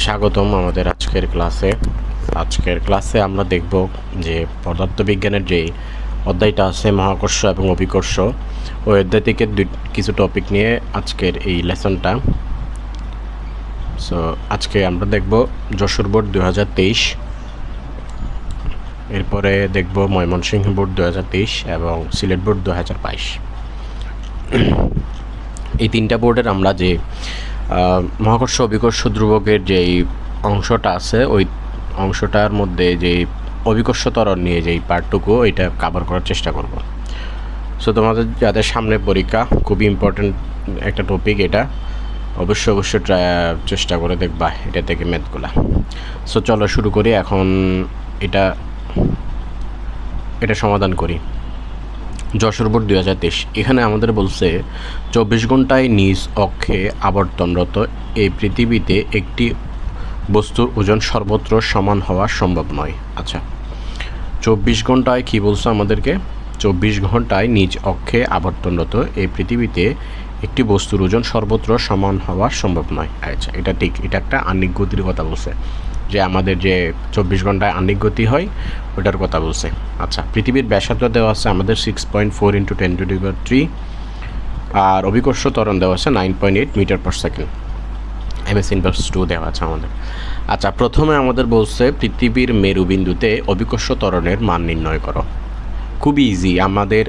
স্বাগতম আমাদের আজকের ক্লাসে আমরা দেখব যে পদার্থবিজ্ঞানের যে অধ্যায়টা আছে মহাকর্ষ এবং অভিকর্ষ ওই অধ্যায় থেকে কিছু টপিক নিয়ে আজকের এই লেসনটা। সো আজকে আমরা দেখব যশোর বোর্ড 2023, এরপরে দেখব ময়মনসিংহ বোর্ড 2023 এবং সিলেট বোর্ড 2022। এই তিনটা বোর্ডের আমরা যে মহাকর্ষ অভিকর্ষ ধ্রুবকের যেই অংশটা আছে ওই অংশটার মধ্যে যে অভিকর্ষ ত্বরণ নিয়ে যেই পার্টটুকু এটা কভার করার চেষ্টা করব। সো তোমাদের যাদের সামনে পরীক্ষা, খুবই ইম্পর্টেন্ট একটা টপিক এটা, অবশ্যই চেষ্টা করে দেখবা এটা থেকে ম্যাথগুলা। সো চলো শুরু করি। এখন এটা সমাধান করি। যশোর বোর্ড 2023, এখানে আমাদের বলছে 24 ঘন্টায় নিজ অক্ষে আবর্তনরত এই পৃথিবীতে একটি বস্তুর ওজন সর্বত্র সমান হওয়া সম্ভব নয়। আচ্ছা, 24 ঘন্টায় কি বলছো আমাদেরকে? 24 ঘন্টায় নিজ অক্ষে আবর্তনরত এই পৃথিবীতে একটি বস্তুর ওজন সর্বত্র সমান হওয়া সম্ভব নয়। আচ্ছা, এটা ঠিক, এটা একটা আহ্নিক গতির কথা বলছে, যে আমাদের যে 24 ঘন্টায় আহ্নিক গতি হয় ওটার কথা বলছে। আচ্ছা, পৃথিবীর ব্যাসার্ধ দেওয়া আছে আমাদের 6.4 × 10⁻³ আর অভিকর্ষ ত্বরণ দেওয়া আছে 9.8 মিটার পার সেকেন্ড, ms⁻² দেওয়া আছে আমাদের। আচ্ছা, প্রথমে আমাদের বলছে পৃথিবীর মেরুবিন্দুতে অভিকর্ষ ত্বরণের মান নির্ণয় করো। খুবই ইজি, আমাদের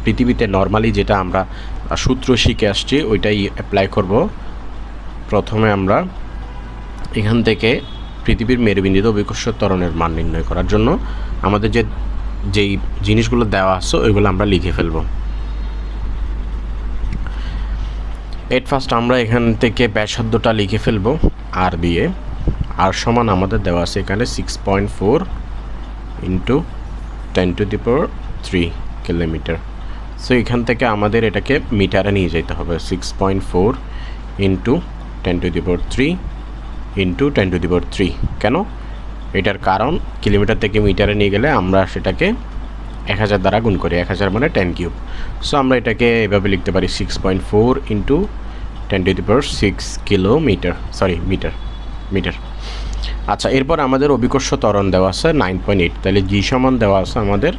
পৃথিবীতে নর্মালি যেটা আমরা সূত্র শিখে আসছি ওইটাই অ্যাপ্লাই করব। প্রথমে আমরা এখান থেকে পৃথিবীর মেরুবিন্দুতে অভিকর্ষ ত্বরণের মান নির্ণয় করার জন্য আমাদের যেই জিনিসগুলো দেওয়া আছে ওইগুলো আমরা লিখে ফেলব। এট ফার্স্ট আমরা এখান থেকে ব্যাসার্ধটা লিখে ফেলব আর দিয়ে, আর সমান আমাদের দেওয়া আছে এখানে 6.4 × 10⁻³ কিলোমিটার। সো এখান থেকে আমাদের এটাকে মিটারে নিয়ে যেতে হবে। 6.4 × 10⁻³ × 10⁻³ কেন? এটার কারণ কিলোমিটার থেকে মিটারে নিয়ে গেলে আমরা সেটাকে 1000 দ্বারা গুণ করি, 1000 মানে 10³ সো আমরা এটাকে এভাবে লিখতে পারি 6.4 × 10⁻6 কিলোমিটার, মিটার। আচ্ছা, এরপর আমাদের অভিকর্ষ ত্বরণ দেওয়া আছে 9.8, তাহলে জি সমান দেওয়া আছে আমাদের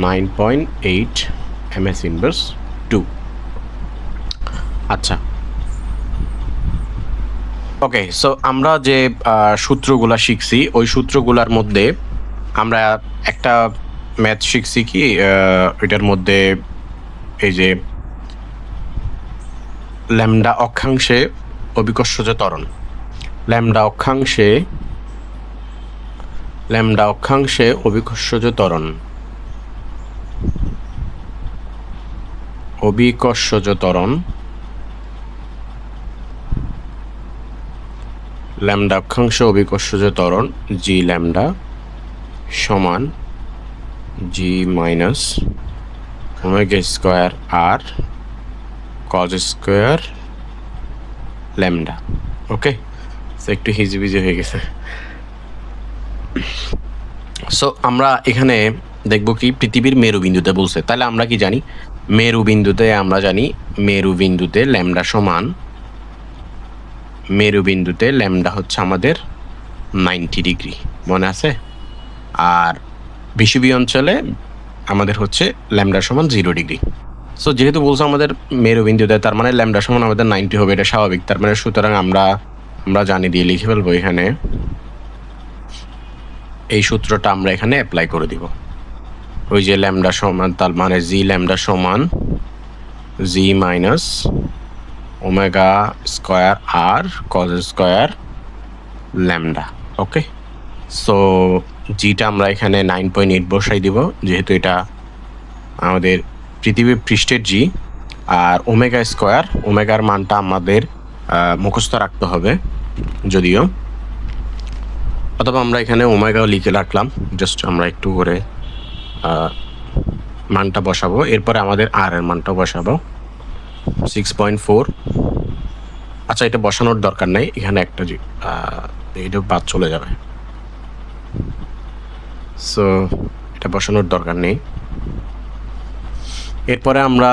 9.8 ms⁻²। আচ্ছা, ওকে, সো আমরা যে সূত্রগুলা শিখছি ওই সূত্রগুলার মধ্যে আমরা একটা ম্যাথ শিখছি কি, এটার মধ্যে এই যে ল্যামডা অক্ষাংশে অভিকর্ষজ ত্বরণ, ল্যামডা অক্ষাংশে অভিকর্ষজ ত্বরণ, ল্যামডা অক্ষাংশ অভিকর্ষজ ত্বরণ জি ল্যামডা সমান g−ω² আর cos² ল্যামডা। ওকে, সো একটু হিজিবিজি হয়ে গেছে। সো আমরা এখানে দেখব কি পৃথিবীর মেরুবিন্দুতে বলছে, তাহলে আমরা কি জানি? মেরুবিন্দুতে ল্যামডা হচ্ছে আমাদের 90 ডিগ্রি, মনে আছে? আর বিষুবী অঞ্চলে আমাদের হচ্ছে ল্যামডা সমান 0 ডিগ্রি। সো যেহেতু বলছে আমাদের মেরুবিন্দুতে, তার মানে ল্যামডা সমান আমাদের 90 হবে, এটা স্বাভাবিক। তার মানে সুতরাং আমরা জানি দিয়ে লিখে ফেলবো এখানে, এই সূত্রটা আমরা এখানে অ্যাপ্লাই করে দিব। ওই যে ল্যামডা সমান, তার মানে জি ল্যামডা সমান g−ω² আর cos² ল্যামডা। ওকে, সো জিটা আমরা এখানে 9.8 বসাই দিব, যেহেতু এটা আমাদের পৃথিবীর পৃষ্ঠের জি। আর ওমেগার মানটা আমাদের মুখস্থ রাখতে হবে যদিও, অথবা আমরা এখানে ওমেগাও লিখে রাখলাম, জাস্ট আমরা একটু করে মানটা বসাবো। এরপরে আমাদের আর এর মানটাও বসাবো 6.4। আচ্ছা, এটা বসানোর দরকার নেই, এখানে একটা এটা বাদ চলে যাবে, সো এটা বসানোর দরকার নেই। এরপরে আমরা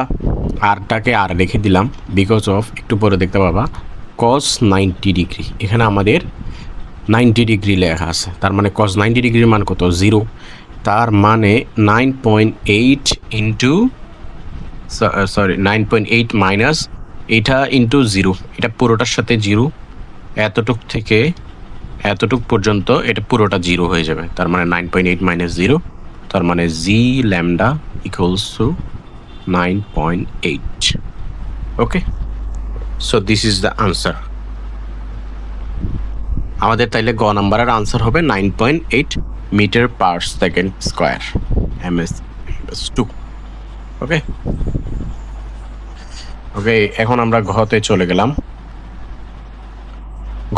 আরটাকে আর রেখে দিলাম বিকজ অফ, একটু পরে দেখতে পাবা cos 90 ডিগ্রি। এখানে আমাদের 90 ডিগ্রি লেখা আছে, তার মানে কজ 90 ডিগ্রির মান কত? 0। তার মানে 9.8 ইন্টু, সরি 9.8 মাইনাস এটা ইন্টু 0, এটা পুরোটার সাথে 0, এতটুক থেকে এতটুক পর্যন্ত এটা পুরোটা 0 হয়ে যাবে। তার মানে 9.8 মাইনাস 0, তার মানে G lambda equals to 9.8। Okay, so this is the answer. আমাদের তাইলে গ নাম্বারের আনসার হবে 9.8 metre per second square, MS2। Okay okay, এখন আমরা ঘতে চলে গেলাম।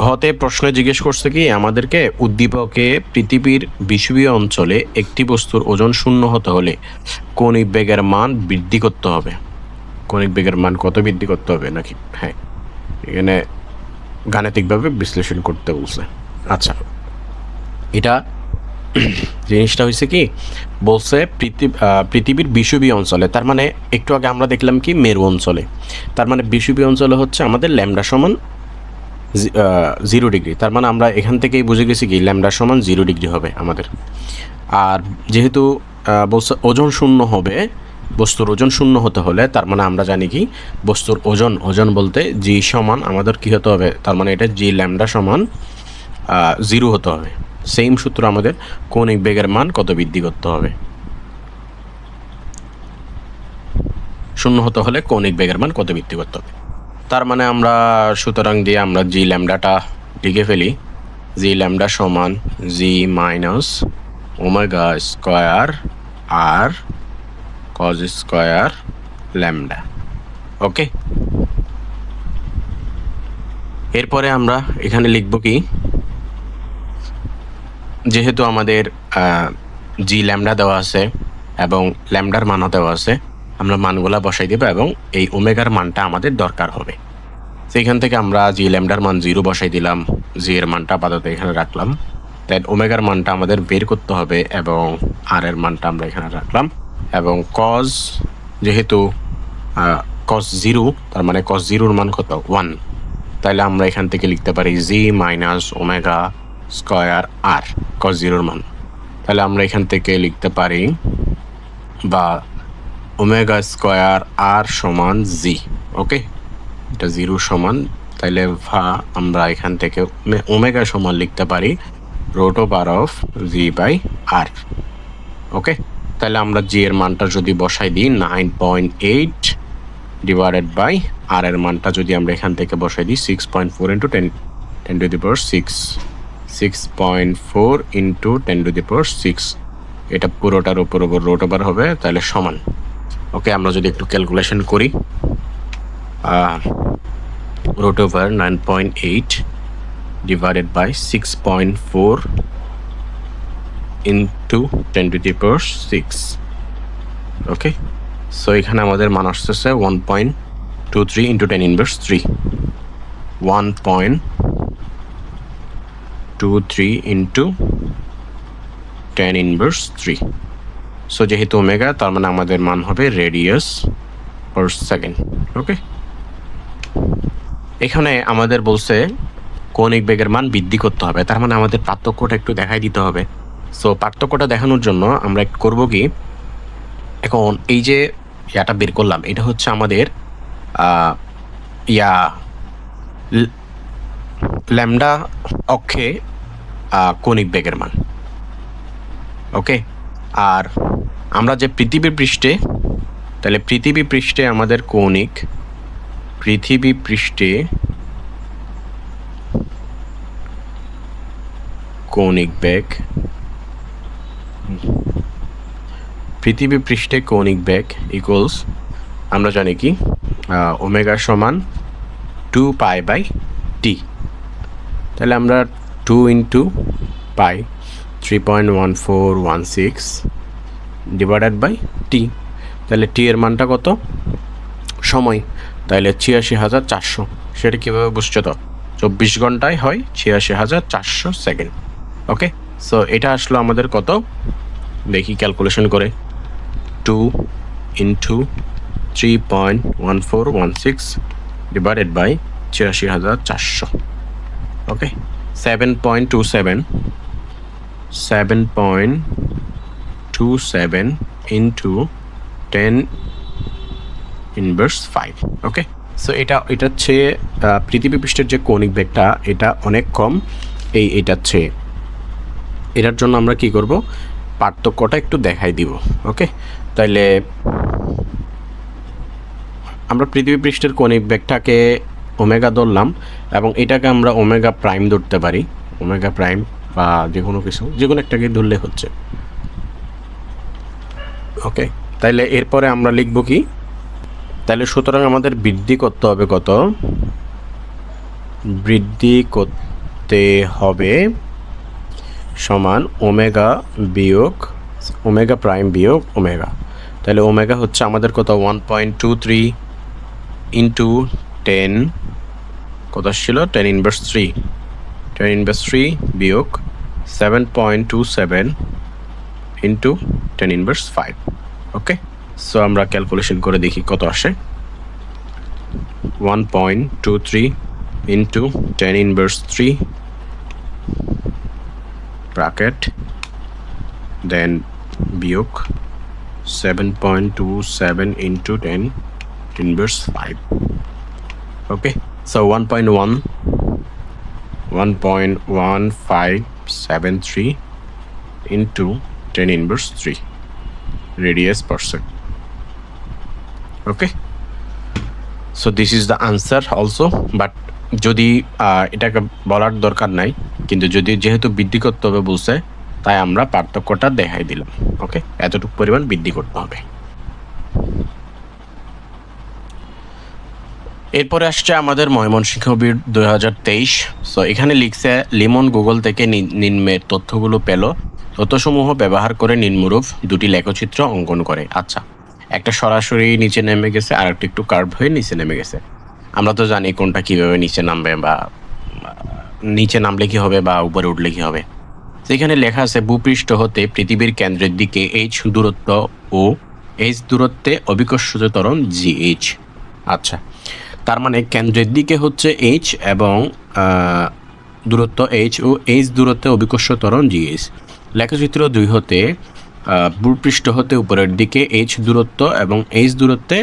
ঘতে প্রশ্ন জিজ্ঞেস করছে কি আমাদেরকে, উদ্দীপকে পৃথিবীর বিষুবীয় অঞ্চলে একটি বস্তুর ওজন 0 হতে হলে কৌণিক বেগের মান বৃদ্ধি করতে হবে। কৌণিক বেগের মান কত বৃদ্ধি করতে হবে নাকি? হ্যাঁ, এখানে গাণিতিকভাবে বিশ্লেষণ করতে বলছে। আচ্ছা, এটা জিনিসটা হয়েছে কি, বলছে পৃথিবীর বিষুবীয় অঞ্চলে, তার মানে একটু আগে আমরা দেখলাম কি মেরু অঞ্চলে, তার মানে বিষুবীয় অঞ্চলে হচ্ছে আমাদের ল্যামডা সমান 0 ডিগ্রি। তার মানে আমরা এখান থেকেই বুঝে গেছি কি ল্যামডা সমান 0 ডিগ্রি হবে আমাদের। আর যেহেতু বলছে ওজন 0 হবে, বস্তুর ওজন 0 হতে হলে, তার মানে আমরা জানি কি বস্তুর ওজন বলতে জি সমান আমাদের কি হতে হবে, তার মানে এটা জি ল্যামডা সমান 0 হতে হবে। সেম সূত্র আমাদের কৌণিক বেগের মান কত বৃদ্ধি করতে হবে, 0 হতে হলে কৌণিক বেগের মান কত বৃদ্ধি করতে হবে। তার মানে আমরা সুতরাং দিয়ে আমরা জি ল্যামডাটা লিখে ফেলি, জি ল্যামডা সমান জি মাইনাস ওমেগা স্কোয়ার আর কজ স্কোয়ার ল্যামডা। ওকে, এরপরে আমরা এখানে লিখব কি, যেহেতু আমাদের জি ল্যামডা দেওয়া আছে এবং ল্যামডার মানও দেওয়া আছে, আমরা মানগুলা বসাই দেব এবং এই ওমেগার মানটা আমাদের দরকার হবে। সেইখান থেকে আমরা জি ল্যামডার মান 0 বসাই দিলাম, জি এর মানটা আপাতত এখানে রাখলাম, দেন ওমেগার মানটা আমাদের বের করতে হবে এবং আর এর মানটা আমরা এখানে রাখলাম। এবং কজ, যেহেতু কজ 0, তার মানে কজ 0-র মান কত? 1। তাহলে আমরা এখান থেকে লিখতে পারি জি মাইনাস ওমেগা স্কোয়ার আর কজ 0-র মান। তাহলে আমরা এখান থেকে লিখতে পারি বা ওমেগা স্কোয়ার আর সমান জি। ওকে, এটা 0 সমান, তাইলে আমরা এখান থেকে ওমেগা সমান লিখতে পারি √(g/r). ওকে, তাহলে আমরা জি এর মানটা যদি বসাই দিই 9.8 ডিভাইডেড বাই আর এর মানটা যদি আমরা এখান থেকে বসাই দিই 6.4 ইন্টু 10⁶, 6.4 ইন্টু 10⁶, এটা পুরোটার উপর √(r) হবে, তাহলে সমান। ওকে, আমরা যদি একটু ক্যালকুলেশন করি, √9.8 divided by 6.4 into 10⁶। Okay, so এখানে আমাদের মান আসতেছে 1.23 ইন্টু 10⁻3, 1.23 ইন্টু 10⁻3। সো যেহেতু ওমেগা, তার মানে আমাদের মান হবে রেডিয়াস পার সেকেন্ড। ওকে, এখানে আমাদের বলছে কৌণিক বেগের মান বৃদ্ধি করতে হবে, তার মানে আমাদের পার্থক্যটা একটু দেখাই দিতে হবে। সো পার্থক্যটা দেখানোর জন্য আমরা করব কি, এখন এই যে ইয়াটা বের করলাম, এটা হচ্ছে আমাদের ল্যামডা অক্ষে কৌণিক বেগের মান। ওকে, আর আমরা যে পৃথিবীর পৃষ্ঠে, তাহলে পৃথিবী পৃষ্ঠে আমাদের কৌণিক বেগ, পৃথিবী পৃষ্ঠে কৌণিক বেগ ইকুয়ালস, আমরা জানি কি ওমেগা সমান 2π/t। তাহলে আমরা 2 into pi 3.1416 divided by T, তাহলে টি এর মানটা কত? সময়, তাহলে 86,400। সেটা কীভাবে বুঝছো তো? 24 ঘন্টায় হয় 86,400 সেকেন্ড। ওকে, সো এটা আসলো আমাদের কত, দেখি ক্যালকুলেশন করে, 2 into 3.1416 divided by 86,400। Okay, 7.27 into 10 inverse 5। Okay, so এটা হচ্ছে পৃথিবী পৃষ্ঠের যে কৌণিক বেগটা এটা অনেক কম এটার চেয়ে। এটার জন্য আমরা কি করব, পার্থক্যটা একটু দেখাই দিব। ওকে, তাইলে আমরা পৃথিবী পৃষ্ঠের কৌণিক বেগটাকে ওমেগা ধরলাম এবং এটাকে আমরা ওমেগা প্রাইম ধরতে পারি, ওমেগা প্রাইম বা যে কোনো একটাকে ধরলে হচ্ছে। ওকে, তাইলে এরপরে আমরা লিখব কি, তাহলে সুতরাং আমাদের বৃদ্ধি করতে হবে কত, বৃদ্ধি করতে হবে সমান ওমেগা প্রাইম বিয়োগ ওমেগা। তাহলে ওমেগা হচ্ছে আমাদের কত 1.23 ইন্টু 10 কত ছিল 10 ইনভার্স 3 বিয়োগ 7.27 ইন্টু 10 ইনভার্স 5। ওকে, সো আমরা ক্যালকুলেশন করে দেখি কত আসে। 1.23 ইন্টু 10 ইনভার্স 3 ব্র্যাকেট দেন বিয়োগ 7.27 into 10 inverse 5। Okay, so 1.1573 into 10 inverse 3 radius per second. Okay, so this is the answer also, but যদি এটাকে বলার দরকার নাই, কিন্তু যেহেতু বৃদ্ধি করতে হবে বলছে তাই আমরা পার্থক্যটা দেখাই দিলাম। ওকে, এতটুকু পরিমাণ বৃদ্ধি করতে হবে। এরপরে আসছে আমাদের ময়মনসিংহ বিড 2023। সো এখানে লিখছে লিমন গুগল থেকে নিম্নের তথ্যগুলো পেল, তথ্যসমূহ ব্যবহার করে নিম্নরূপ দুটি লেখচিত্র অঙ্কন করে। আচ্ছা, একটা সরাসরি নিচে নেমে গেছে আর একটা একটু কার্ভ হয়ে নিচে নেমে গেছে। আমরা তো জানি কোনটা কীভাবে নিচে নামবে বা নিচে নামলে কী হবে বা উপরে উঠলে কী হবে। সেখানে লেখা আছে ভূপৃষ্ঠ হতে পৃথিবীর কেন্দ্রের দিকে h দূরত্ব ও h দূরত্বে অভিকর্ষজ ত্বরণ GH। আচ্ছা, তার মানে কেন্দ্রের দিকে হচ্ছে h এবং দূরত্ব h ও h দূরত্বে অভিকর্ষ ত্বরণ GH। লেখচিত্র 2 হতে ভূপৃষ্ঠ হতে উপরের দিকে h দূরত্ব এবং h দূরত্বে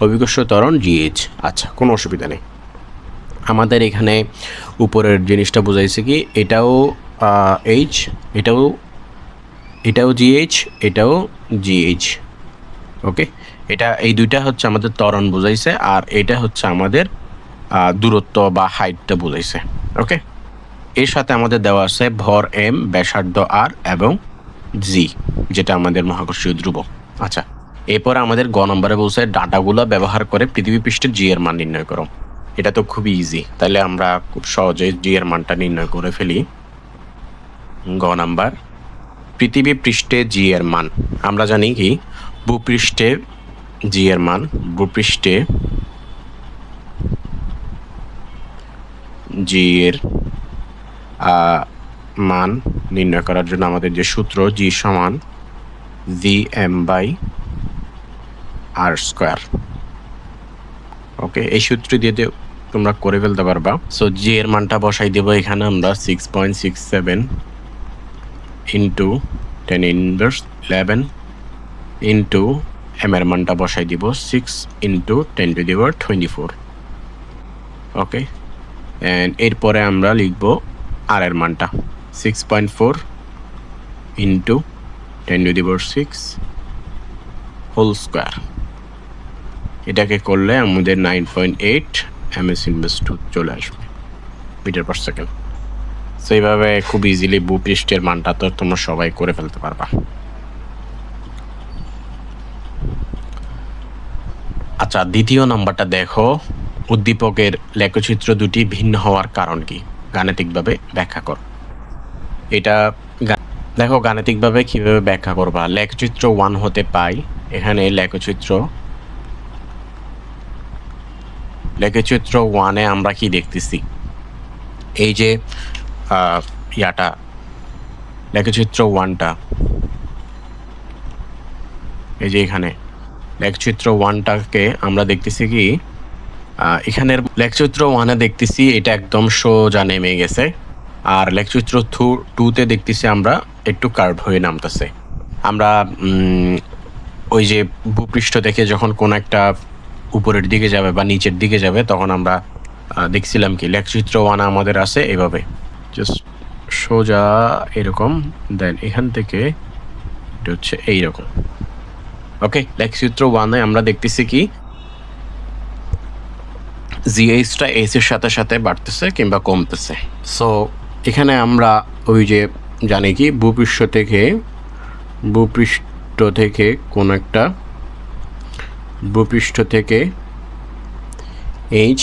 অভিকর্ষ ত্বরণ GH। আচ্ছা, কোনো অসুবিধা নেই। আমাদের এখানে উপরের জিনিসটা বোঝাইছে কি, এটাও h, এটাও GH, এটাও GH। ওকে, এই দুইটা হচ্ছে আমাদের ত্বরণ বোঝাইছে আর এটা হচ্ছে আমাদের দূরত্ব বা হাইটটা বোঝাইছে। ওকে, এর সাথে আমাদের দেওয়া আছে ভর m, ব্যাসার্ধ r এবং g, যেটা আমাদের মহাকর্ষীয় ধ্রুবক। আচ্ছা, এরপরে আমাদের গ নম্বরে বলছে ডাটাগুলো ব্যবহার করে পৃথিবী পৃষ্ঠের জি এর মান নির্ণয় করো। এটা তো খুবই ইজি, তাহলে আমরা খুব সহজে জি এর মানটা নির্ণয় করে ফেলি। গ নাম্বার, পৃথিবী পৃষ্ঠে জি এর মান আমরা জানি কি, ভূপৃষ্ঠে জি এর মান, ভূপৃষ্ঠে জি এর মান নির্ণয় করার জন্য আমাদের যে সূত্র জি সমান vm/r²। ওকে, এই সূত্র দিয়ে তোমরা করে ফেলতে পারবা। সো জি এর মানটা বসাই দেবো এখানে আমরা 6.67 ইন্টু 10 ইনভার্স 11 ইন্টু এম এর মানটা বসাই দিব 6 into 10 to the power 24। Okay, and এরপরে আমরা লিখব আর এর মানটা 6.4 into 10 to the power 6 whole square. এটাকে করলে আমাদের 9.8 ms ইনভার্স 2 চলে আসবে মিটার পার সেকেন্ড। সো এইভাবে খুব ইজিলি ভূপৃষ্ঠের মানটা তো তোমরা সবাই করে ফেলতে পারবা। আচ্ছা, দ্বিতীয় নাম্বারটা দেখো, উদ্দীপকের লেখচিত্র দুটি ভিন্ন হওয়ার কারণ কি, গাণিতিকভাবে ব্যাখ্যা কর। এটা দেখো গাণিতিকভাবে কীভাবে ব্যাখ্যা করবা। লেখচিত্র 1 হতে পাই, এখানে লেখচিত্র 1-এ আমরা কি দেখতেছি, এই যে ইয়াটা লেখচিত্র 1টা, এই যে এখানে লেখচিত্র 1টাকে আমরা দেখতেছি কি, এখানের লেখচিত্র 1-এ দেখতেছি এটা একদম সোজা নেমে গেছে আর লেখচিত্র টুতে দেখতেছি আমরা একটু কার্ভ হয়ে নামতেছে। আমরা ওই যে ভূপৃষ্ঠ থেকে যখন কোন একটা উপরের দিকে যাবে বা নিচের দিকে যাবে তখন আমরা দেখছিলাম কি লেখচিত্র 1 আমাদের আছে এভাবে জাস্ট সোজা এরকম, দেন এখান থেকে এটা হচ্ছে এইরকম। ওকে, লেখচিত্র 1-এ আমরা দেখতেছি কি জিএইচটা এইচ এর সাথে সাথে বাড়তেছে কিংবা কমতেছে। সো এখানে আমরা ওই যে জানি কি ভূপৃষ্ঠ থেকে কোন একটা ভূপৃষ্ঠ থেকে এইচ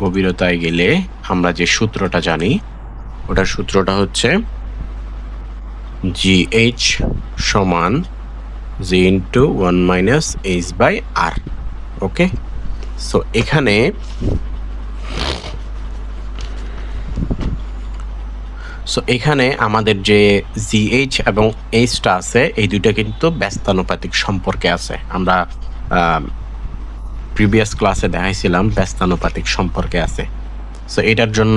গভীরতায় গেলে আমরা যে সূত্রটা জানি ওটার সূত্রটা হচ্ছে GH সমান G into 1 minus H by R. Okay, so এখানে আমাদের যে জিএইচ এবং এইচটা আছে এই দুইটা কিন্তু ব্যস্তানুপাতিক সম্পর্কে আছে। আমরা প্রিভিয়াস ক্লাসে দেখাইছিলাম ব্যস্তানুপাতিক সম্পর্কে আছে। সো এটার জন্য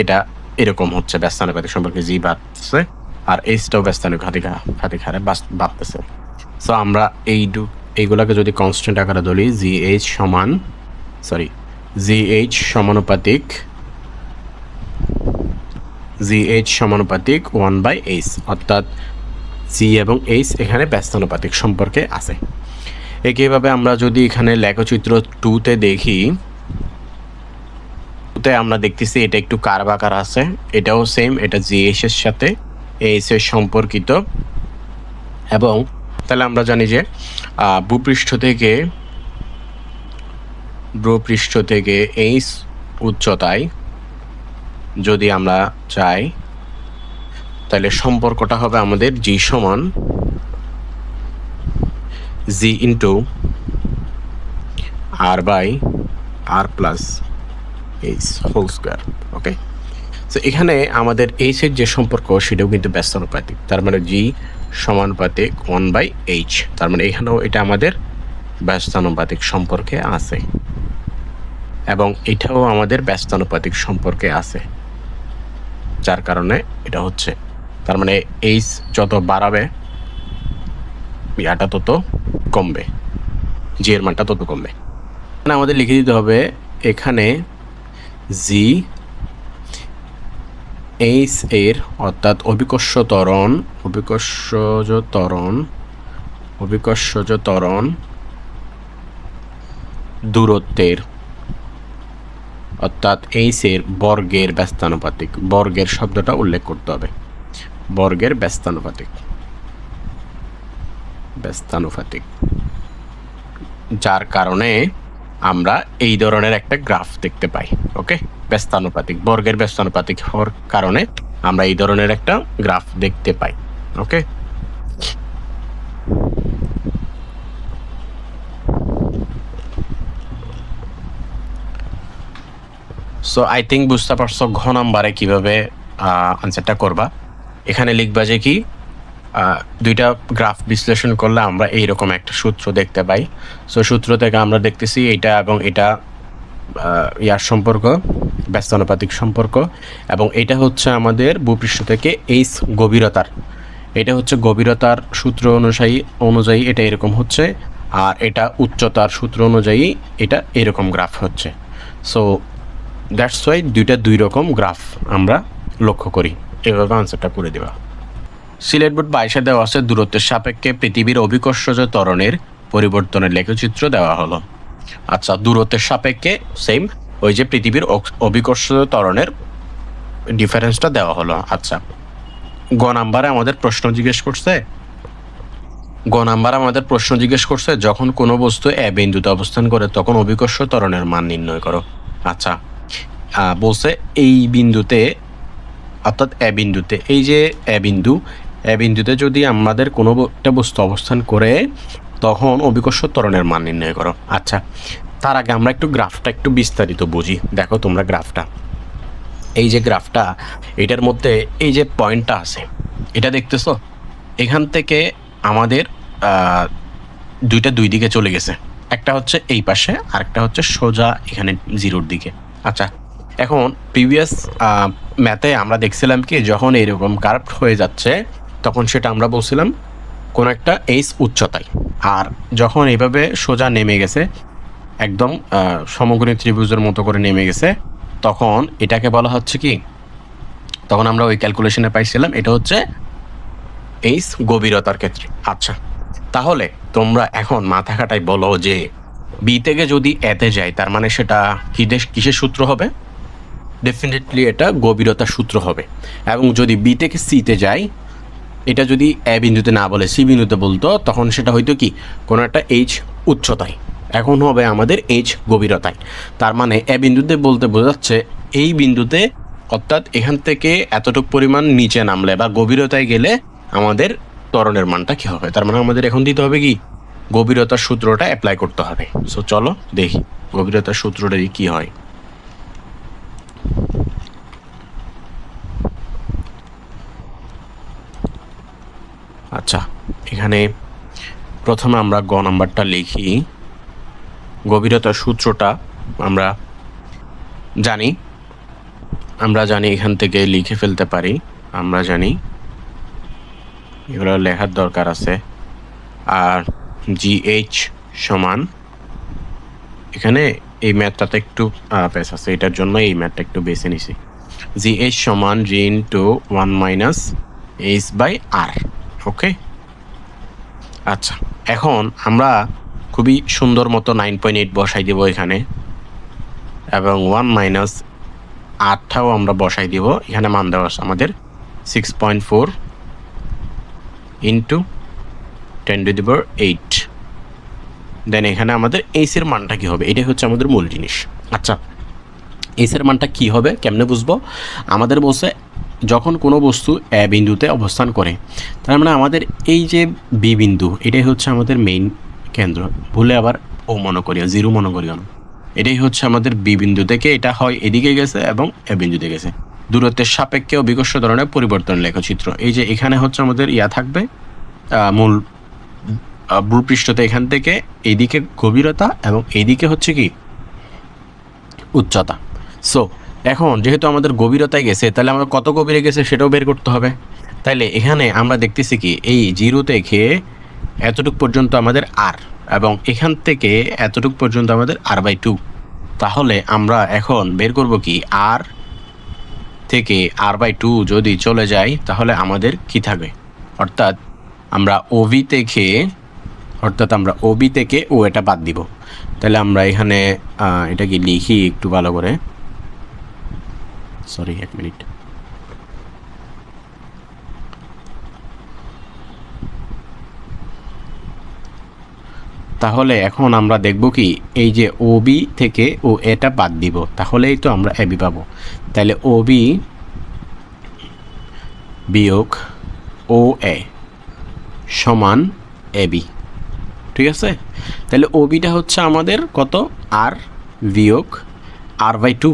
এটা এরকম হচ্ছে ব্যস্তানুপাতিক সম্পর্কে জি বাড়তেছে আর এইচটাও ব্যস্তানুপাতিক হারে বাড়তেছে। সো আমরা এইগুলাকে যদি কনস্ট্যান্ট আকারে ধরি জিএইচ সমানুপাতিক 1/h, অর্থাৎ জি এবং এইচ এখানে ব্যস্তানুপাতিক সম্পর্কে আছে। একইভাবে আমরা যদি এখানে লেখচিত্র 2-তে দেখি, আমরা দেখতেছি এটা একটু কার্ভ আকার আছে, এটাও সেম, এটা জিএইচ এর সাথে এইচ এর সম্পর্কিত। এবং তাহলে আমরা জানি যে ভূপৃষ্ঠ থেকে এইচ উচ্চতায় যদি আমরা চাই তাহলে সম্পর্কটা হবে আমাদের জি সমান G into R by R plus H whole square. Okay, তো এখানে আমাদের এইচ এর যে সম্পর্ক সেটাও কিন্তু ব্যস্তানুপাতিক, তার মানে জি সমানুপাতিক 1/h, তার মানে এখানেও এটা আমাদের ব্যস্তানুপাতিক সম্পর্কে আছে এবং এটাও আমাদের ব্যস্তানুপাতিক সম্পর্কে আছে, যার কারণে এটা হচ্ছে, তার মানে এইচ যত বাড়াবে ইয়াটা তত কমবে, জি এর মানটা তত কমবে। আমাদের লিখে দিতে হবে এখানে জি এইচ এর অর্থাৎ অভিকর্ষজ ত্বরণ দূরত্বের অর্থাৎ এইচ এর বর্গের ব্যস্তানুপাতিক, বর্গের শব্দটা উল্লেখ করতে হবে, বর্গের ব্যস্তানুপাতিক, যার কারণে আমরা এই ধরনের একটা গ্রাফ দেখতে পাই। ওকে, বর্গের ব্যস্তানুপাতিক হওয়ার কারণে আমরা এই ধরনের একটা গ্রাফ দেখতে পাই। ওকে, সো আই থিঙ্ক বুঝতে পারছো ঘ নাম্বারে কিভাবে আনসারটা করবা। এখানে লিখবা যে কি দুইটা গ্রাফ বিশ্লেষণ করলে আমরা এইরকম একটা সূত্র দেখতে পাই। সো সূত্র থেকে আমরা দেখতেছি এটা এবং এটা ইয়ার সম্পর্ক, ব্যস্তানুপাতিক সম্পর্ক, এবং এটা হচ্ছে আমাদের ভূপৃষ্ঠ থেকে এইচ গভীরতার, এটা হচ্ছে গভীরতার সূত্র অনুযায়ী এটা এরকম হচ্ছে, আর এটা উচ্চতার সূত্র অনুযায়ী এটা এরকম গ্রাফ হচ্ছে। সো দ্যাটস ওয়াই দুই রকম গ্রাফ আমরা লক্ষ্য করি। এভাবে আনসারটা করে দেওয়া। সিলেট বোর্ড 22-এ দেওয়া আছে দূরত্বের সাপেক্ষে পৃথিবীর অভিকর্ষজ ত্বরণের পরিবর্তনের লেখচিত্র দেওয়া হলো। আচ্ছা, দূরত্বের সাপেক্ষে সেম ওই যে পৃথিবীর অভিকর্ষজ ত্বরণের ডিফারেন্সটা দেওয়া হলো। আচ্ছা, গ নাম্বারে আমাদের প্রশ্ন জিজ্ঞেস করছে যখন কোনো বস্তু এ বিন্দুতে অবস্থান করে তখন অভিকর্ষ ত্বরণের মান নির্ণয় করো। আচ্ছা, বলছে এই বিন্দুতে অর্থাৎ এ বিন্দুতে, এই যে এ বিন্দুতে যদি আমাদের কোনো একটা বস্তু অবস্থান করে তখন অভিকর্ষ ত্বরণের মান নির্ণয় করো। আচ্ছা, তার আগে আমরা একটু গ্রাফটা একটু বিস্তারিত বুঝি। দেখো তোমরা গ্রাফটা, এই যে গ্রাফটা, এটার মধ্যে এই যে পয়েন্টটা আছে এটা দেখতেছো, এখান থেকে আমাদের দুই দিকে চলে গেছে। একটা হচ্ছে এই পাশে, আরেকটা হচ্ছে সোজা এখানে জিরোর দিকে। আচ্ছা, এখন প্রিভিয়াস ম্যাথে আমরা দেখছিলাম কি যখন এরকম কার্ভড হয়ে যাচ্ছে তখন সেটা আমরা বলছিলাম কোনো একটা এইচ উচ্চতায়, আর যখন এইভাবে সোজা নেমে গেছে একদম সমকোণী ত্রিভুজের মতো করে নেমে গেছে তখন এটাকে বলা হচ্ছে কি, তখন আমরা ওই ক্যালকুলেশনে পাইছিলাম এটা হচ্ছে এইচ গভীরতার ক্ষেত্রে। আচ্ছা, তাহলে তোমরা এখন মাথা খাটাই বলো যে বি থেকে যদি এতে যায় তার মানে সেটা কিসের সূত্র হবে? ডেফিনেটলি এটা গভীরতার সূত্র হবে। এবং যদি বি থেকে সিতে যায়, এটা যদি এ বিন্দুতে না বলে সি বিন্দুতে বলতো তখন সেটা হয়তো কি কোনো একটা এইচ উচ্চতায়, এখন হবে আমাদের এইচ গভীরতায়। তার মানে এ বিন্দুতে বলতে বোঝাচ্ছে এই বিন্দুতে, অর্থাৎ এখান থেকে এতটুকু পরিমাণ নিচে নামলে বা গভীরতায় গেলে আমাদের ত্বরণের মানটা কী হবে। তার মানে আমাদের এখন দিতে হবে কি গভীরতার সূত্রটা অ্যাপ্লাই করতে হবে। সো চলো দেখি গভীরতার সূত্রটা কী হয়। আচ্ছা, এখানে প্রথমে আমরা গ নাম্বারটা লিখি। গভীরতার সূত্রটা আমরা জানি এখান থেকে লিখে ফেলতে পারি। আমরা জানি এগুলো লেখার দরকার আছে। আর জিএইচ সমান, এখানে এই ম্যাথটাতে একটু পেস আছে, এটার জন্য এই ম্যাথটা একটু বেছে নিছি। জিএইচ সমান G into 1 minus H by R. ওকে, আচ্ছা, এখন আমরা খুবই সুন্দর মতো 9.8 বসাই দেব এখানে, এবং 1 মাইনাস আরটাও আমরা বসাই দিব। এখানে মান দেওয়া আছে আমাদের 6.4 ইন্টু 10⁸। দেন এখানে আমাদের এইচের মানটা কী হবে, এটাই হচ্ছে আমাদের মূল জিনিস। আচ্ছা, এইচের মানটা কী হবে কেমনে বুঝবো? আমাদের বলছে যখন কোনো বস্তু এ বিন্দুতে অবস্থান করে, তার মানে আমাদের এই যে বি বিন্দু এটাই হচ্ছে আমাদের মেইন কেন্দ্র। ভুলে আবার ও মনে করিও, জিরো মনে করিও না। এটাই হচ্ছে আমাদের বি বিন্দু থেকে এটা হয় এদিকে গেছে এবং এ বিন্দুতে গেছে। দূরত্বের সাপেক্ষে অভিকর্ষ ধরনের পরিবর্তন লেখচিত্র। এই যে এখানে হচ্ছে আমাদের থাকবে মূল ভূপৃষ্ঠতে, এখান থেকে এইদিকে গভীরতা এবং এইদিকে হচ্ছে কি উচ্চতা। সো এখন যেহেতু আমাদের গভীরতায় গেছে, তাহলে আমরা কত গভীরে গেছে সেটাও বের করতে হবে। তাইলে এখানে আমরা দেখতেছি কি এই জিরো থেকে এতটুক পর্যন্ত আমাদের আর, এবং এখান থেকে এতটুক পর্যন্ত আমাদের r/2। তাহলে আমরা এখন বের করব কি আর থেকে r/2 যদি চলে যায় তাহলে আমাদের কি থাকবে, অর্থাৎ আমরা ওবি থেকে ও এটা বাদ দিব। তাহলে আমরা এখানে এটা কি লিখি একটু ভালো করে, সরি এক মিনিট। তাহলে এখন আমরা দেখব কি এই যে ওবি থেকে ও এটা বাদ দিব, তাহলেই তো আমরা এবি পাবো। তাহলে ওবি বিয়োগ ও এ সমান এবি, ঠিক আছে? তাহলে ওবিটা হচ্ছে আমাদের কত, আর বিয়োগ r/2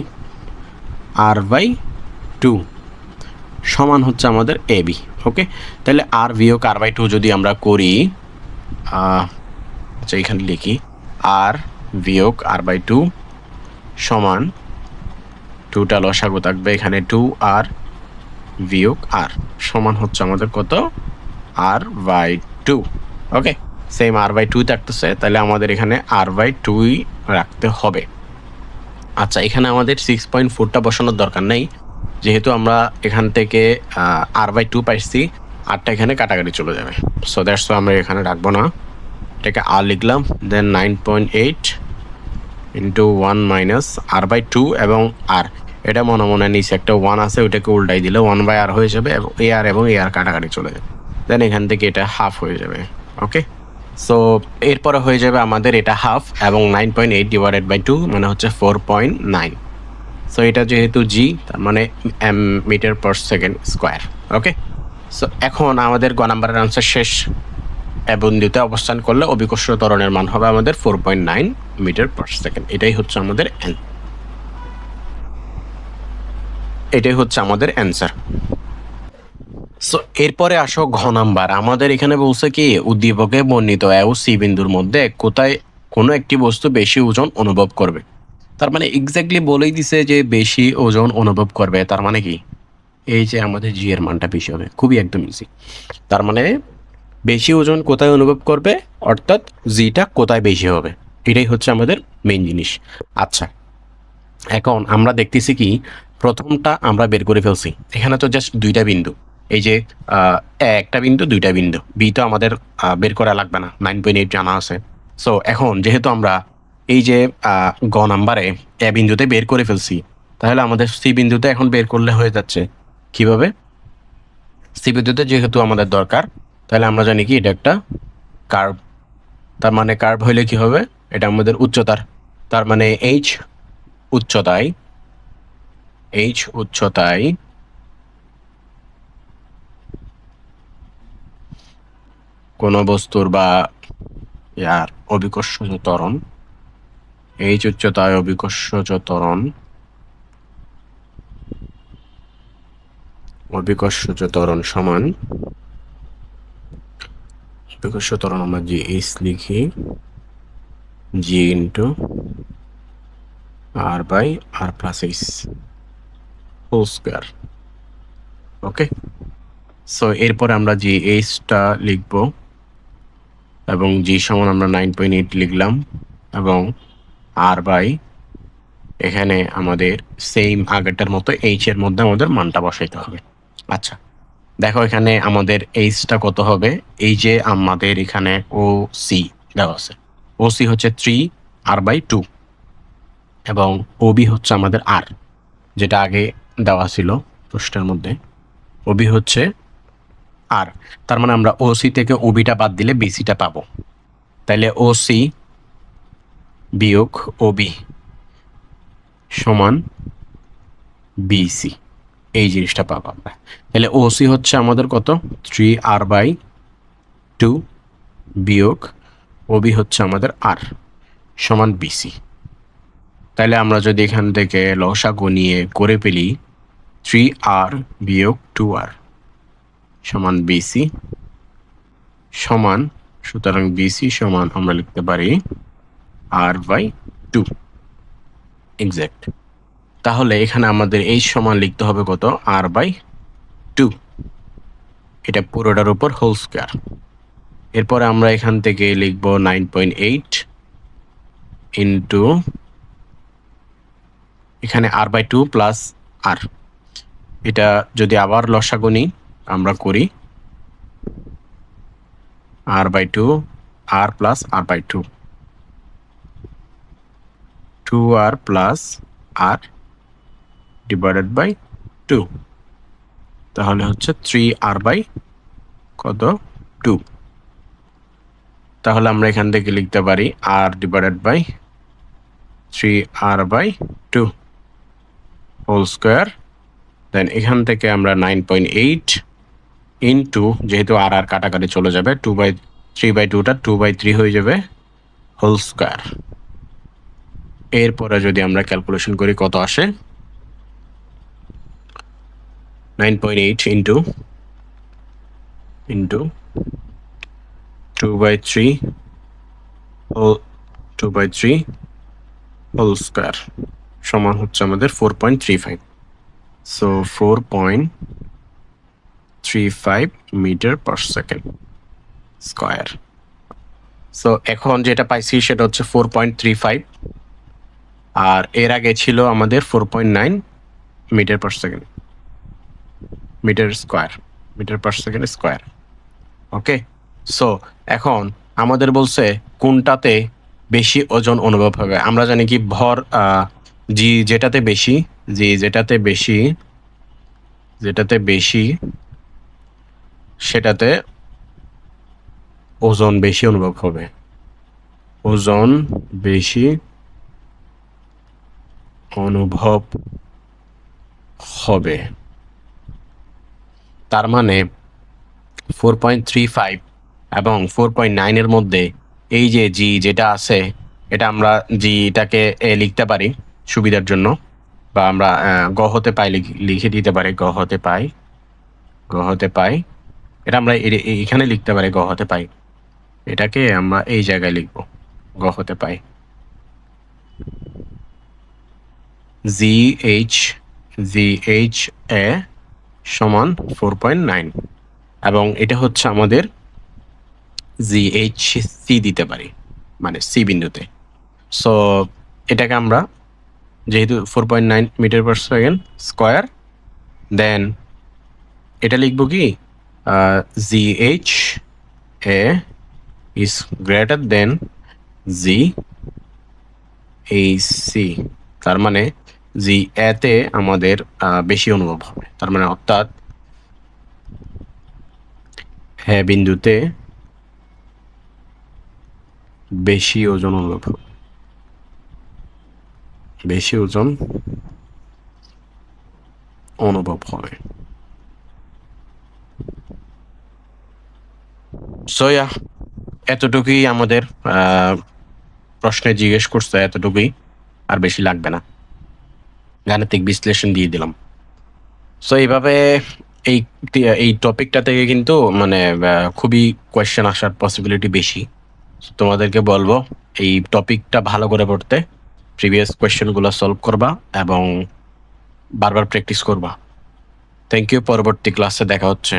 সমান হচ্ছে আমাদের এবি। ওকে, তাহলে আর বিয়োগ r/2 যদি আমরা করি, আচ্ছা এখানে লিখি আর বিয়োগ r/2 সমান 2টা লসাগু থাকবে এখানে, 2r বিয়োগ আর সমান হচ্ছে আমাদের কত, r/2। ওকে, সেম r/2 থাকতেছে, তাহলে আমাদের এখানে r/2ই রাখতে হবে। আচ্ছা, এখানে আমাদের 6.4টা বসানোর দরকার নেই, যেহেতু আমরা এখান থেকে r/2 পাইছি, আরটা এখানে কাটাকাটি চলে যাবে। সো দ্যাটস ওয়াই আমরা এখানে রাখবো না, এটাকে আর লিখলাম। দেন 9.8 ইন্টু 1 মাইনাস r/2 এবং আর, এটা মনে মনে নিচে একটা 1 আছে, ওইটাকে উল্টাই দিলে 1/r হয়ে যাবে, এবং এ আর কাটাকাটি চলে যাবে। দেন এখান থেকে এটা হাফ হয়ে যাবে। ওকে, সো এরপরে হয়ে যাবে আমাদের এটা হাফ, এবং 9.8/2 মানে হচ্ছে 4.9। সো এটা যেহেতু জি, তার মানে metre per second square. Okay, so এখন আমাদের গ নাম্বারের আনসার শেষ। বিন্দুতে অবস্থান করলে অভিকর্ষ ত্বরণের মান হবে আমাদের 4.9 মিটার পার সেকেন্ড। এটাই হচ্ছে আমাদের অ্যান্সার। সো এরপরে আসো ঘ নাম্বার। আমাদের এখানে বলছে কি উদ্দীপকে বর্ণিত এ ও সি বিন্দুর মধ্যে কোথায় কোনো একটি বস্তু বেশি ওজন অনুভব করবে। তার মানে এক্স্যাক্টলি বলেই দিছে যে বেশি ওজন অনুভব করবে, তার মানে কি এই যে আমাদের জি এর মানটা বেশি হবে, খুবই একদম ইজি। তার মানে বেশি ওজন কোথায় অনুভব করবে, অর্থাৎ জিটা কোথায় বেশি হবে, এটাই হচ্ছে আমাদের মেইন জিনিস। আচ্ছা, এখন আমরা দেখতেছি কি প্রথমটা আমরা বের করে ফেলছি, এখানে তো জাস্ট দুইটা বিন্দু, এই যে একটা বিন্দু দুইটা বিন্দু, বি তো আমাদের বের করা লাগবে না, 9.8 জানা আছে। সো এখন যেহেতু আমরা এই যে গ নাম্বারে এ বিন্দুতে বের করে ফেলছি, তাহলে আমাদের সি বিন্দুতে এখন বের করলে হয়ে যাচ্ছে কিভাবে, সি বিন্দুতে যেহেতু আমাদের দরকার, তাহলে আমরা জানি কি এটা একটা কার্ভ। তার মানে কার্ভ হইলে কি হবে, এটা আমাদের উচ্চতার, তার মানে উচ্চতায় কোন বস্তুর বা ইয়ার অভিকর্ষজ ত্বরণ, উচ্চতায় অভিকর্ষজ ত্বরণ সমান, অভিকর্ষজ ত্বরণ আমরা জি এইচ লিখি, G into R by R plus H whole square. Okay, so এরপরে আমরা জি এইচটা লিখব এবং জি সমান আমরা 9.8 লিখলাম, এবং আর বাই এখানে আমাদের সেম আগেরটার মতো এইচ এর মধ্যে আমাদের মানটা বসাইতে হবে। আচ্ছা, দেখো এখানে আমাদের এইচটা কত হবে, এই যে আমাদের এখানে ও সি দেওয়া আছে, ও সি হচ্ছে 3r/2 এবং ওবি হচ্ছে আমাদের আর, যেটা আগে দেওয়া ছিল প্রশ্নের মধ্যে, ওবি হচ্ছে আর। তার মানে আমরা ও সি থেকে ওবিটা বাদ দিলে বিসিটা পাবো, তাইলে ও সি বিয়োগ ওবি সমান বিসি, এই জিনিসটা পাবো আমরা। তাহলে ও সি হচ্ছে আমাদের কত, 3r/2 বিয়োগ ওবি হচ্ছে আমাদের আর সমান বিসি। তাহলে আমরা যদি এখান থেকে লসাগু নিয়ে করে ফেলি 3r বিয়োগ 2r সমান বিসি সমান, সুতরাং বিসি সমান আমরা লিখতে পারি r/2 এক্স্যাক্ট। তাহলে এখানে আমাদের এই সমান লিখতে হবে কত, r/2, এটা পুরোটার উপর হোল স্কোয়ার। এরপরে আমরা এখান থেকে লিখব 9.8 ইন্টু এখানে r/2 প্লাস আর, এটা যদি আবার লসাগু নিই আমরা করি r/2 r plus r/2, 2r plus r divided by 2, তাহলে হচ্ছে 3r/কত 2। তাহলে আমরা এখান থেকে লিখতে পারি r divided by 3r/2 whole square. Then এখান থেকে আমরা 9.8 ইন্টু, যেহেতু আর আর কাটাকাটি চলে যাবে, 3/2টা 2/3 হয়ে যাবে হোল স্কোয়ার। এরপরে যদি আমরা ক্যালকুলেশন করি কত আসে, 9.8 ইন্টু 2/3 হোল স্কোয়ার সমান হচ্ছে আমাদের 4.35, so 4.35 metre per second square. So এখন যেটা পাইছি সেটা হচ্ছে 4.35, আর এর আগে ছিল আমাদের 4.9 metre per second, metre per second square. Okay, so এখন আমাদের বলছে কোনটাতে বেশি ওজন অনুভব হবে। আমরা জানি কি ভর যেটাতে বেশি সেটাতে ওজন বেশি অনুভব হবে, তার মানে 4.35 এবং 4.9 এর মধ্যে এই যে জি যেটা আছে, এটা আমরা জিটাকে লিখতে পারি সুবিধার জন্য, বা আমরা গ হতে পাই লিখে দিতে পারি, গ হতে পাই, এটা আমরা এখানে লিখতে পারি গ হতে পাই, এটাকে আমরা এই জায়গায় লিখব গ হতে পাই। GH এ সমান 4.9 এবং এটা হচ্ছে আমাদের GHC দিতে পারি, মানে সি বিন্দুতে। সো এটাকে আমরা যেহেতু 4.9 মিটার পার সেকেন্ড স্কোয়ার, দেন এটা লিখবো কি GH A is greater than GHC, তার মানে জি এতে আমাদের বেশি অনুভব হবে, তার মানে অর্থাৎ হ্যাঁ বিন্দুতে বেশি ওজন অনুভব হবে, বেশি ওজন অনুভব হবে। সো এতটুকুই আমাদের প্রশ্নে জিজ্ঞেস করছে, এতটুকুই, আর বেশি লাগবে না, গাণিতিক বিশ্লেষণ দিয়ে দিলাম। সো এইভাবে এই এই টপিকটা থেকে কিন্তু মানে খুবই কোয়েশ্চেন আসার পসিবিলিটি বেশি। তোমাদেরকে বলবো এই টপিকটা ভালো করে পড়তে, প্রিভিয়াস কোয়েশ্চেনগুলো সলভ করবা এবং বারবার প্র্যাকটিস করবা। থ্যাংক ইউ, পরবর্তী ক্লাসে দেখা হচ্ছে।